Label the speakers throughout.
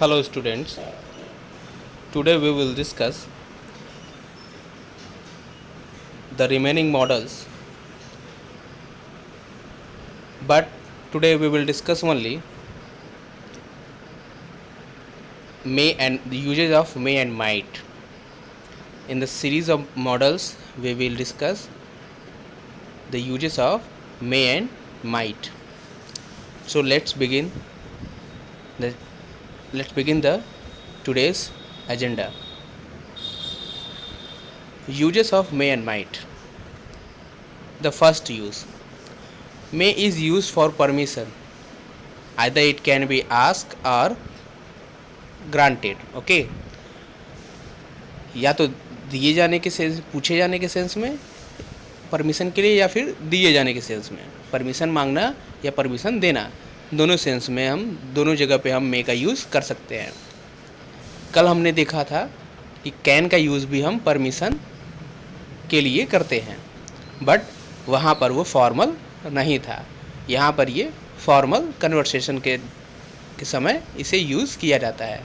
Speaker 1: Hello students, today we will discuss the remaining models, but today we will discuss only may and the uses of may and might. In the series of models we will discuss the uses of may and might. So the let's begin the today's agenda. Uses of may and might. The first use, may is used for permission. Either it can be asked or granted. Okay, या तो दिए जाने के sense, पूछे जाने के sense में permission के लिए, या फिर दिए जाने के सेंस में परमिशन मांगना या परमिशन देना, दोनों सेंस में हम दोनों जगह पे हम मे का यूज़ कर सकते हैं। कल हमने देखा था कि कैन का यूज़ भी हम परमिशन के लिए करते हैं, बट वहाँ पर वो फॉर्मल नहीं था। यहाँ पर ये फॉर्मल कन्वर्सेशन के समय इसे यूज़ किया जाता है।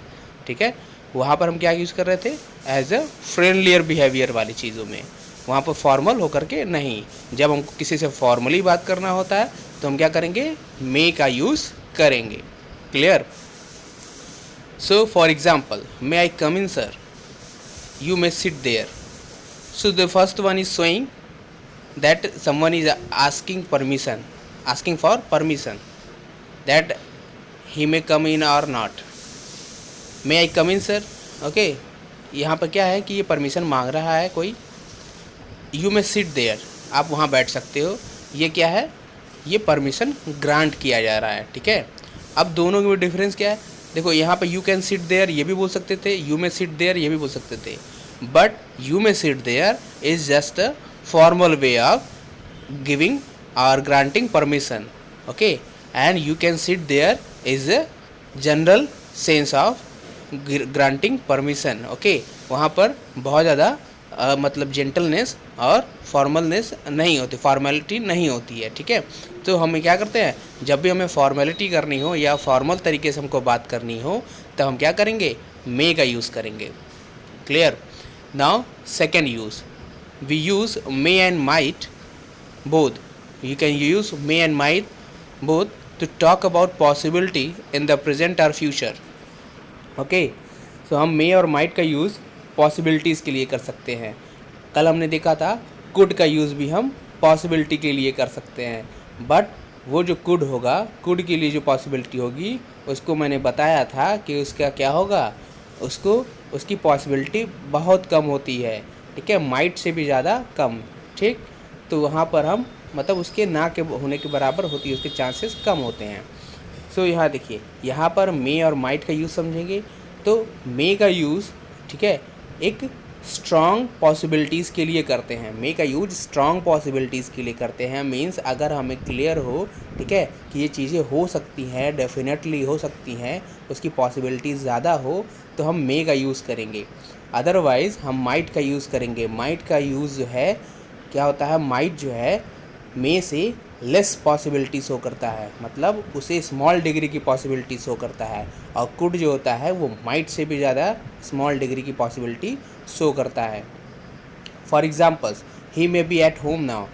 Speaker 1: ठीक है, वहाँ पर हम क्या यूज़ कर रहे थे, एज अ फ्रेंडलियर बिहेवियर वाली चीज़ों में, वहाँ पर फॉर्मल होकर के नहीं। जब हमको किसी से फॉर्मली बात करना होता है तो हम क्या करेंगे, मे का यूज़ करेंगे। Clear? So for example, may I come in sir, you may sit there. So the first one is showing that someone is asking for permission that he may come in or not. May I come in sir? Okay, यहाँ पर क्या है कि ये permission मांग रहा है कोई। You may sit there, आप वहाँ बैठ सकते हो। ये क्या है, ये परमिशन ग्रांट किया जा रहा है। ठीक है, अब दोनों में डिफरेंस क्या है, देखो यहाँ पर यू कैन सिट देयर ये भी बोल सकते थे, यू मे सिट देयर ये भी बोल सकते थे, but you may sit there is just a formal way of giving और granting permission. Okay, and you can sit there is a general sense of granting permission. Okay, वहाँ पर बहुत ज़्यादा मतलब जेंटलनेस और फॉर्मलनेस नहीं होती, फॉर्मेलिटी नहीं होती है। ठीक है, तो हम क्या करते हैं, जब भी हमें फॉर्मेलिटी करनी हो या फॉर्मल तरीके से हमको बात करनी हो तो हम क्या करेंगे, मे का यूज़ करेंगे। Clear? Now second use, we use may and might both. You can use may and might both to talk about possibility in the present और फ्यूचर। ओके, सो हम मे और माइट का यूज़ पॉसिबिलिटीज़ के लिए कर सकते हैं। कल हमने देखा था कुड का यूज़ भी हम पॉसिबिलिटी के लिए कर सकते हैं, बट वो जो कुड होगा, कुड के लिए जो पॉसिबिलिटी होगी उसको मैंने बताया था कि उसका क्या होगा, उसकी पॉसिबिलिटी बहुत कम होती है। ठीक है, माइट से भी ज़्यादा कम। ठीक, तो वहाँ पर हम मतलब उसके ना के होने के बराबर होती है, उसके चांसेस कम होते हैं। सो यहाँ देखिए, यहाँ पर मे और माइट का यूज़ समझेंगे तो मे का यूज़, ठीक है, एक स्ट्रॉन्ग पॉसिबिलिटीज़ के लिए करते हैं। मे का यूज स्ट्रॉन्ग पॉसिबिलिटीज़ के लिए करते हैं। मीन्स अगर हमें क्लियर हो, ठीक है, कि ये चीज़ें हो सकती हैं, डेफिनेटली हो सकती हैं, उसकी पॉसिबिलिटीज़ ज़्यादा हो तो हम मे का यूज़ करेंगे। अदरवाइज़ हम माइट का यूज़ करेंगे। माइट का यूज़ जो है क्या होता है, माइट जो है मे से लेस पॉसिबिलिटी शो करता है, मतलब उसे स्मॉल डिग्री की पॉसिबिलिटी शो करता है, और कुड जो होता है वो माइट से भी ज़्यादा स्मॉल डिग्री की पॉसिबिलिटी शो करता है। For examples, he may be at home now.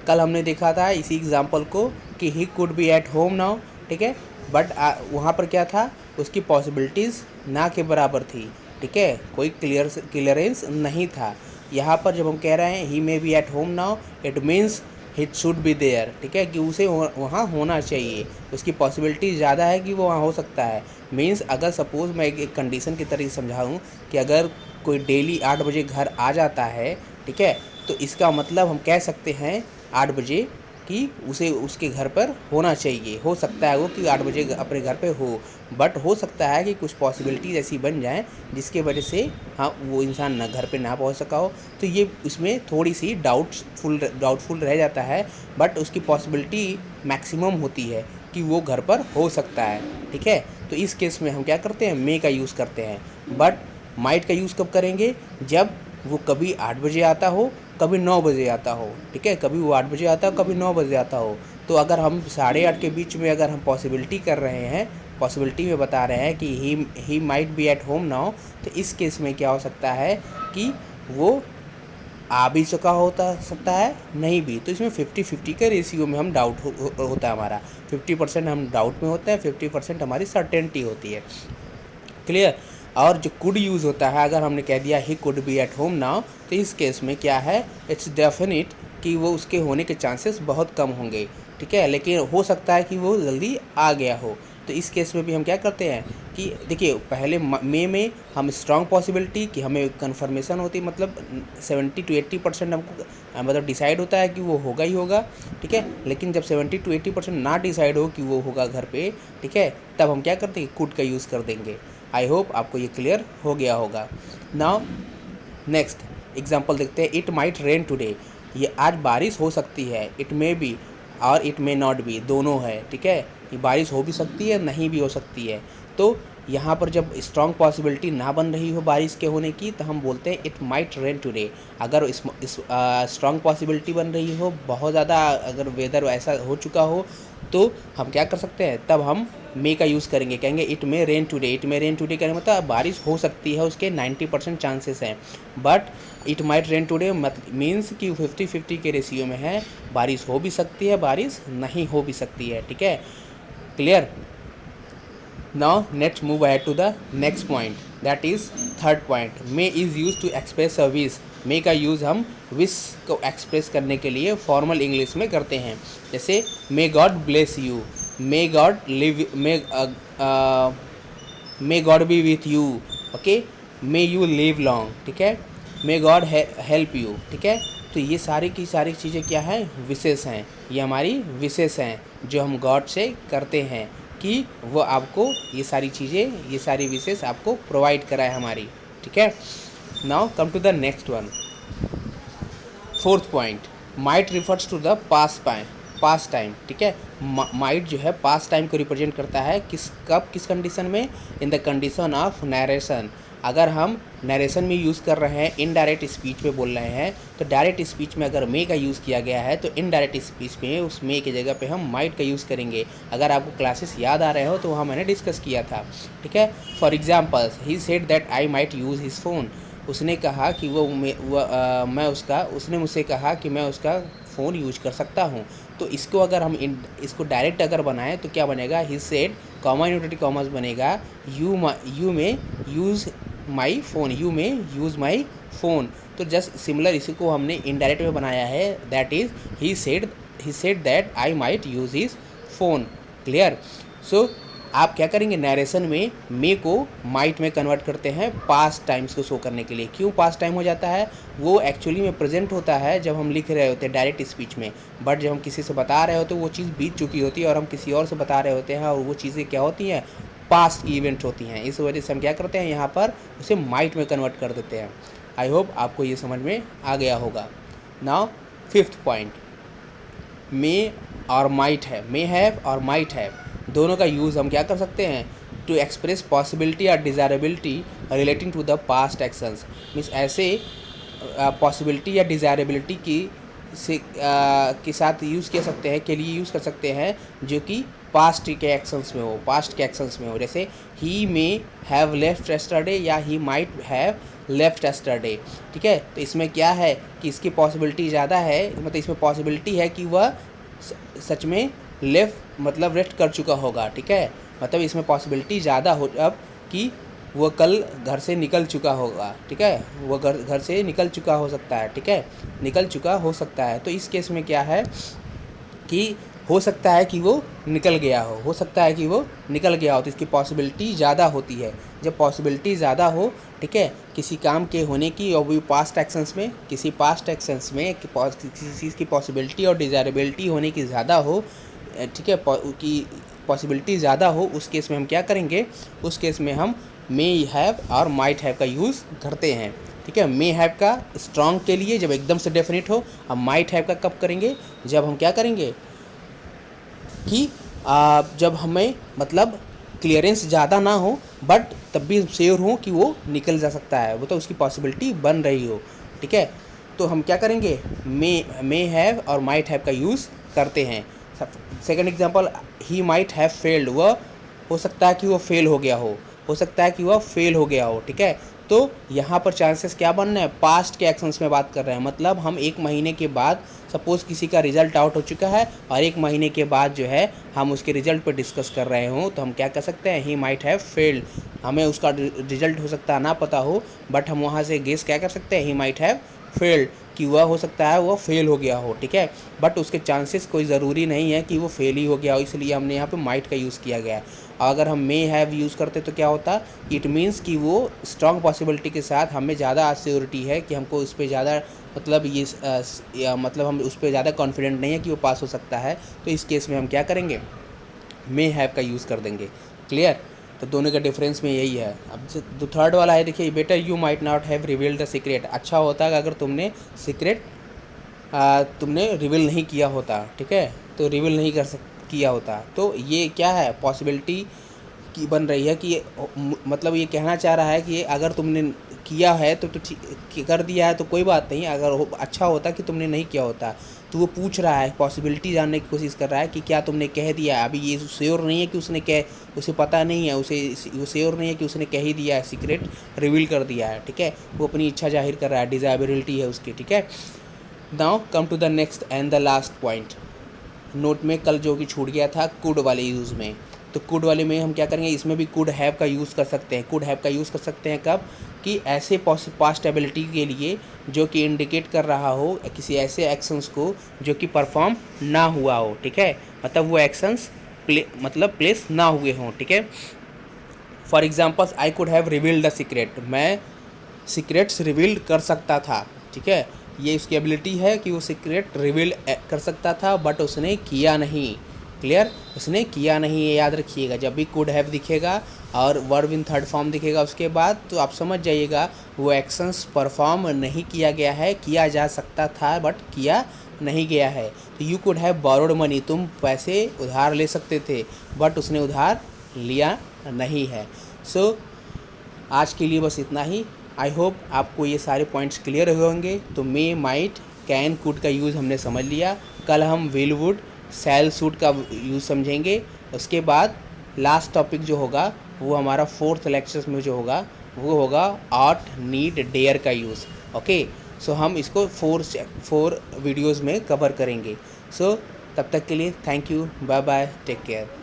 Speaker 1: कल हमने देखा था इसी एग्जाम्पल को कि he could be at home now. ठीक है, बट वहाँ पर क्या था, उसकी पॉसिबिलिटीज़ ना के बराबर थी। ठीक है, कोई क्लियरेंस नहीं था। यहाँ पर जब हम कह रहे हैं he may be at home now, it means it should be there. ठीक है, कि उसे वहाँ होना चाहिए, उसकी पॉसिबिलिटी ज़्यादा है कि वो वहाँ हो सकता है। मीन्स अगर सपोज़ मैं एक कंडीशन की तरह समझाऊँ कि अगर कोई डेली 8 बजे घर आ जाता है, ठीक है, तो इसका मतलब हम कह सकते हैं 8 बजे कि उसे उसके घर पर होना चाहिए। हो सकता है वो कि 8 बजे अपने घर पे हो, बट हो सकता है कि कुछ पॉसिबिलिटीज़ ऐसी बन जाएं जिसके वजह से हाँ वो इंसान ना घर पे ना पहुंच सका हो, तो ये इसमें थोड़ी सी डाउटफुल रह जाता है, बट उसकी पॉसिबिलिटी मैक्सिमम होती है कि वो घर पर हो सकता है। ठीक है, तो इस केस में हम क्या करते हैं, मे का यूज़ करते हैं। बट माइट का यूज़ कब करेंगे, जब वो कभी 8 बजे आता हो, कभी 9 बजे आता हो। ठीक है, कभी वो 8 बजे आता हो, कभी 9 बजे आता हो। तो अगर हम 8:30 के बीच में अगर हम पॉसिबिलिटी कर रहे हैं, पॉसिबिलिटी में बता रहे हैं कि he might be at home now, तो इस केस में क्या हो सकता है कि वो आ भी चुका होता सकता है, नहीं भी। तो इसमें 50-50 के रेशियो में हम डाउट होता है हमारा। 50% हम डाउट में होते हैं, 50% हमारी सर्टेनिटी होती है। क्लियर। और जो कुड यूज़ होता है, अगर हमने कह दिया he could be at home now, तो इस केस में क्या है, इट्स डेफिनिट कि वो उसके होने के चांसेस बहुत कम होंगे, ठीक है, लेकिन हो सकता है कि वो जल्दी आ गया हो। तो इस केस में भी हम क्या करते हैं कि देखिए, पहले मे में हम स्ट्रॉन्ग पॉसिबिलिटी कि हमें कन्फर्मेशन होती है, मतलब 70-80% हमको मतलब डिसाइड होता है कि वो होगा ही होगा, ठीक है। लेकिन जब 70-80% ना डिसाइड हो कि वो होगा घर पे, ठीक है, तब हम क्या करते हैं, कुड का यूज़ कर देंगे। आई होप आपको ये क्लियर हो गया होगा। नाउ नेक्स्ट एग्जांपल देखते हैं। इट माइट रेन टुडे, ये आज बारिश हो सकती है। इट मे बी और इट मे नॉट बी, दोनों है, ठीक है। ये बारिश हो भी सकती है, नहीं भी हो सकती है। तो यहाँ पर जब स्ट्रॉन्ग पॉसिबिलिटी ना बन रही हो बारिश के होने की, तो हम बोलते हैं इट माइट रेन टुडे। अगर इस स्ट्रॉन्ग पॉसिबिलिटी बन रही हो, बहुत ज़्यादा अगर वेदर ऐसा हो चुका हो, तो हम क्या कर सकते हैं, तब हम मे का यूज़ करेंगे, कहेंगे it may rain today. It may rain today कहने मतलब बारिश हो सकती है, उसके 90% चांसेस हैं। But it might rain today means कि 50-50 के रेशियो में है, बारिश हो भी सकती है, बारिश नहीं हो भी सकती है, ठीक है। Clear. Now let's move ahead to the next point, that is third point. May is use to express a wish. May का यूज़ हम विश को एक्सप्रेस करने के लिए फॉर्मल इंग्लिश में करते हैं। जैसे may God bless you, may God live, may God B with you, okay, may you live long, ठीक है, मे गॉड हेल्प यू, ठीक है। तो ये सारी की सारी चीज़ें क्या हैं, विशेष हैं। ये हमारी विशेष हैं जो हम गॉड से करते हैं कि वो आपको ये सारी चीज़ें, ये सारी विशेष आपको प्रोवाइड कराए हमारी, ठीक है। Now come to the next one, fourth point. Might refers to the past time, ठीक है। माइट जो है पास्ट टाइम को रिप्रेजेंट करता है, किस कंडीशन में, in the condition of narration. अगर हम नरेशन में यूज़ कर रहे हैं, इनडायरेक्ट स्पीच में बोल रहे हैं, तो डायरेक्ट स्पीच में अगर मे का यूज़ किया गया है, तो इनडायरेक्ट स्पीच में उस मे की जगह पे हम माइट का यूज़ करेंगे। अगर आपको क्लासेस याद आ रहे हो तो वहाँ मैंने डिस्कस किया था, ठीक है। For example, he said that I might use his phone. उसने कहा कि उसने मुझसे कहा कि मैं उसका फ़ोन यूज कर सकता हूँ। तो इसको अगर हम इसको डायरेक्ट अगर बनाएं तो क्या बनेगा, he said, comma inverted commas बनेगा, you may use my phone, you may use my phone. तो जस्ट सिमिलर इसी को हमने इनडायरेक्ट में बनाया है, that is he said that I might use his phone. Clear. So आप क्या करेंगे, नरेशन में मे को माइट में कन्वर्ट करते हैं पास्ट टाइम्स को शो करने के लिए। क्यों पास्ट टाइम हो जाता है, वो एक्चुअली में प्रेजेंट होता है जब हम लिख रहे होते हैं डायरेक्ट स्पीच में, बट जब हम किसी से बता रहे होते हैं वो चीज़ बीत चुकी होती है और हम किसी और से बता रहे होते हैं, और वो चीज़ें क्या होती हैं, पास्ट की इवेंट होती हैं। इस वजह से हम क्या करते हैं, यहाँ पर उसे माइट में कन्वर्ट कर देते हैं। आई होप आपको ये समझ में आ गया होगा। नाउ फिफ्थ पॉइंट, मे और माइट है, मे हैव और माइट हैव, दोनों का यूज़ हम क्या कर सकते हैं, टू एक्सप्रेस पॉसिबिलिटी और desirability relating to the past actions. Means ऐसे पॉसिबिलिटी या डिज़ायरेबिलिटी के साथ यूज़ कर सकते हैं, के लिए यूज़ कर सकते हैं जो कि पास्ट के एक्शंस में हो, जैसे ही मे हैव लेफ्ट यस्टरडे या he might have left yesterday, ठीक है। तो इसमें क्या है कि इसकी पॉसिबिलिटी ज़्यादा है, मतलब इसमें पॉसिबिलिटी है कि वह सच में लेफ्ट मतलब रेस्ट कर चुका होगा, ठीक है। मतलब इसमें पॉसिबिलिटी ज़्यादा हो अब कि वो कल घर से निकल चुका होगा, ठीक है, वो घर से निकल चुका हो सकता है, ठीक है, निकल चुका हो सकता है। तो इस केस में क्या है कि हो सकता है कि वो निकल गया हो सकता है कि वो निकल गया हो, तो इसकी पॉसिबिलिटी ज़्यादा होती है। जब पॉसिबिलिटी ज़्यादा हो, ठीक है, किसी काम के होने की, और भी पास्ट एक्शंस में, किसी चीज़ की पॉसिबिलिटी और डिज़ायरेबिलिटी होने की ज़्यादा हो, ठीक है, की पॉसिबिलिटी ज़्यादा हो, उस केस में हम क्या करेंगे, उस केस में हम मे हैव और माइट हैव का यूज़ करते हैं, ठीक है। मे हैव का स्ट्रॉन्ग के लिए जब एकदम से डेफिनेट हो, अब माइट हैव का कब करेंगे, जब हम क्या करेंगे कि जब हमें मतलब क्लियरेंस ज़्यादा ना हो, बट तब भी श्योर हो कि वो निकल जा सकता है, वो तो उसकी पॉसिबिलिटी बन रही हो, ठीक है। तो हम क्या करेंगे, मे हैव और माइट हैव का यूज़ करते हैं। Second example, he might have failed, वह हो सकता है कि वो फेल हो गया हो सकता है कि वह फेल हो गया हो, ठीक है। तो यहाँ पर चांसेस क्या बनना है, पास्ट के एक्शंस में बात कर रहे हैं, मतलब हम 1 महीने के बाद सपोज़ किसी का रिजल्ट आउट हो चुका है और 1 महीने के बाद जो है हम उसके रिजल्ट पर डिस्कस कर रहे हों, तो हम क्या कर सकते हैं, ही माइट हैव फेल्ड। हमें उसका रिजल्ट हो सकता है ना पता हो, बट हम वहाँ से गेस क्या कर सकते हैं, ही माइट हैव फेल्ड, कि वह हो सकता है वह फेल हो गया हो, ठीक है। बट उसके चांसेस कोई ज़रूरी नहीं है कि वो फेल ही हो गया हो, इसलिए हमने यहाँ पे माइट का यूज़ किया गया है। अगर हम मे हैव यूज़ करते तो क्या होता, इट मीन्स कि वो स्ट्रॉन्ग पॉसिबिलिटी के साथ हमें ज़्यादा एश्योरिटी है कि हमको उस पर ज़्यादा मतलब मतलब हम उस पर ज़्यादा कॉन्फिडेंट नहीं है कि वो पास हो सकता है, तो इस केस में हम क्या करेंगे, मे हैव का यूज़ कर देंगे। क्लियर। तो दोनों का डिफरेंस में यही है। अब जो थर्ड वाला है, देखिए, better you might not have revealed the secret. अच्छा होता है अगर तुमने सीक्रेट तुमने रिवील नहीं किया होता, ठीक है, तो रिवील नहीं किया होता। तो ये क्या है, पॉसिबिलिटी की बन रही है कि मतलब ये कहना चाह रहा है कि अगर तुमने किया है तो कर दिया है तो कोई बात नहीं, अगर अच्छा होता कि तुमने नहीं किया होता। तो वो पूछ रहा है, पॉसिबिलिटी जानने की कोशिश कर रहा है कि क्या तुमने कह दिया है। अभी ये श्योर नहीं है कि उसे पता नहीं है, वो श्योर नहीं है कि उसने कह ही दिया है, सीक्रेट रिवील कर दिया है, ठीक है। वो अपनी इच्छा जाहिर कर रहा है, डिज़ायरेबिलिटी है उसकी, ठीक है। Now come to the next and the last point. Note में कल जो कि छूट गया था कुड वाले यूज़ में, तो कुड वाले में हम क्या करेंगे, इसमें भी कुड हैव का यूज़ कर सकते हैं। कुड हैव का यूज़ कर सकते हैं कब, कि ऐसे पास्ट एबिलिटी के लिए जो कि इंडिकेट कर रहा हो किसी ऐसे एक्शंस को जो कि परफॉर्म ना हुआ हो, ठीक है, मतलब वो एक्शंस प्लेस ना हुए हों, ठीक है। For example, I could have revealed the secret, मैं सीक्रेट्स रिवील कर सकता था, ठीक है। ये उसकी एबिलिटी है कि वो सीक्रेट रिवील कर सकता था, बट उसने किया नहीं। क्लियर, उसने किया नहीं, ये याद रखिएगा। जब भी कुड हैव दिखेगा और वर्ब इन थर्ड फॉर्म दिखेगा उसके बाद, तो आप समझ जाइएगा वो एक्शंस परफॉर्म नहीं किया गया है, किया जा सकता था बट किया नहीं गया है। तो you could have borrowed money, तुम पैसे उधार ले सकते थे बट उसने उधार लिया नहीं है। सो आज के लिए बस इतना ही। आई होप आपको ये सारे पॉइंट्स क्लियर हुए होंगे। तो मे, माइट, कैन, कुड का यूज़ हमने समझ लिया। कल हम विल, वुड, शैल, शुड का यूज़ समझेंगे। उसके बाद लास्ट टॉपिक जो होगा वो हमारा 4th लेक्चर्स में जो होगा वो होगा ऑट, नीड, डेयर का यूज़। ओके, सो हम इसको 4 वीडियोज़ में कवर करेंगे। सो तब तक के लिए thank you, bye bye, take care.